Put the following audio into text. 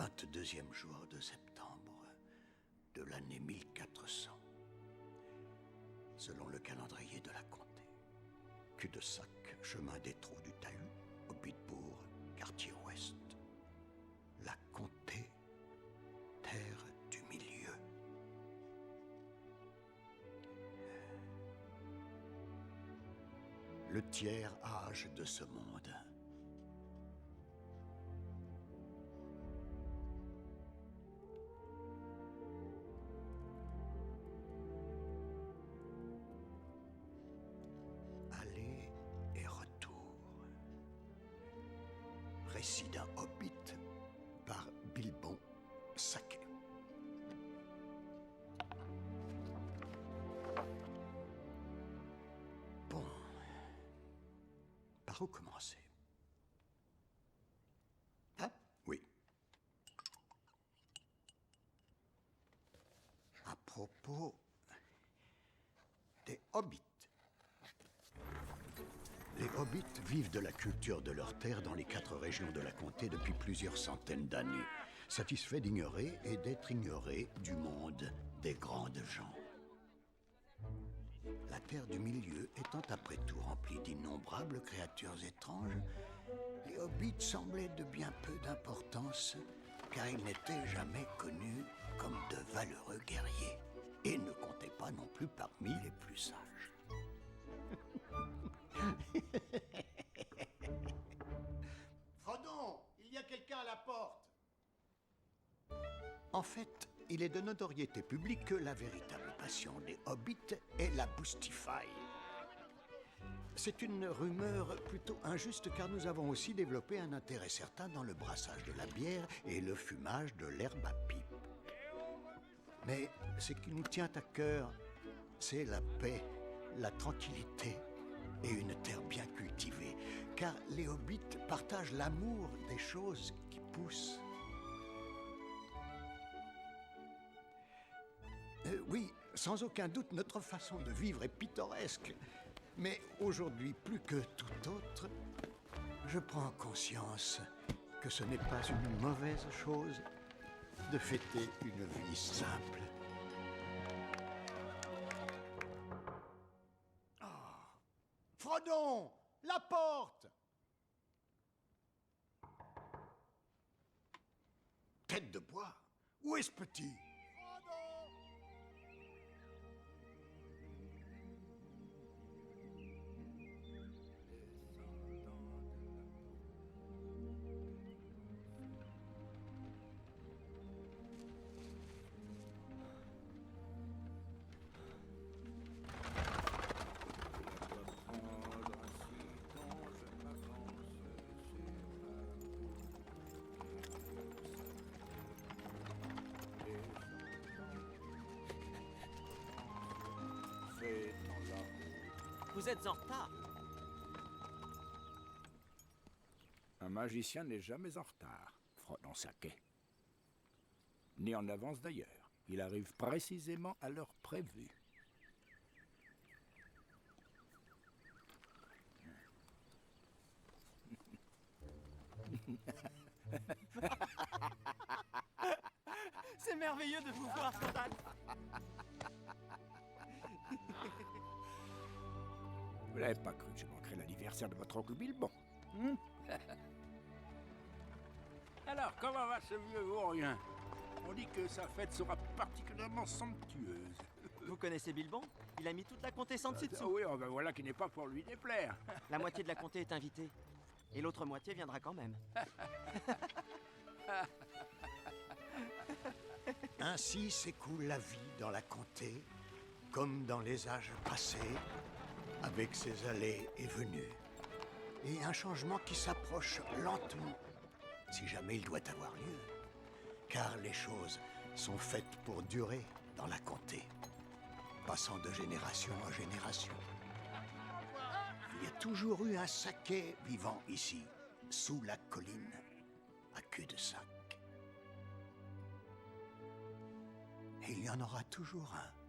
22e jour de septembre de l'année 1400, selon le calendrier de la comté. Cul-de-sac, chemin des trous du talus, Hobbitbourg, quartier ouest. La comté, terre du milieu. Le tiers âge de ce monde. Aller et retour. Récit d'un hobbit par Bilbon Saquet. Bon, par où commencer? Hein? Oui. À propos des hobbits. Les hobbits vivent de la culture de leur terre dans les 4 régions de la comté depuis plusieurs centaines d'années, satisfaits d'ignorer et d'être ignorés du monde des grandes gens. La terre du milieu étant après tout remplie d'innombrables créatures étranges, les hobbits semblaient de bien peu d'importance, car ils n'étaient jamais connus comme de valeureux guerriers, et ne comptaient pas non plus parmi les plus sages. Frodon, il y a quelqu'un à la porte. En fait, il est de notoriété publique que la véritable passion des hobbits est la boustifaille. C'est une rumeur plutôt injuste car nous avons aussi développé un intérêt certain dans le brassage de la bière et le fumage de l'herbe à pipe. Mais ce qui nous tient à cœur, c'est la paix, la tranquillité et une terre bien cultivée, car les hobbits partagent l'amour des choses qui poussent. Oui, sans aucun doute, notre façon de vivre est pittoresque. Mais aujourd'hui, plus que tout autre, je prends conscience que ce n'est pas une mauvaise chose de fêter une vie simple. Frodon, la porte. Tête de bois, où est ce petit? Frodon. Vous êtes en retard. Un magicien n'est jamais en retard, Frodon Saquet. Ni en avance d'ailleurs. Il arrive précisément à l'heure prévue. C'est merveilleux de vous voir, Gandalf. Vous n'avez pas cru que je manquerais l'anniversaire de votre oncle Bilbon? Alors, comment va ce vieux vaurien? On dit que sa fête sera particulièrement somptueuse. Vous connaissez Bilbon? Il a mis toute la comté sans dessus dessous. Oui, ben voilà qui n'est pas pour lui déplaire. La moitié de la comté est invitée. Et l'autre moitié viendra quand même. Ainsi s'écoule la vie dans la comté, comme dans les âges passés, avec ses allées et venues. Et un changement qui s'approche lentement, si jamais il doit avoir lieu. Car les choses sont faites pour durer dans la comté, passant de génération en génération. Il y a toujours eu un Saquet vivant ici, sous la colline, à cul-de-sac. Et il y en aura toujours un.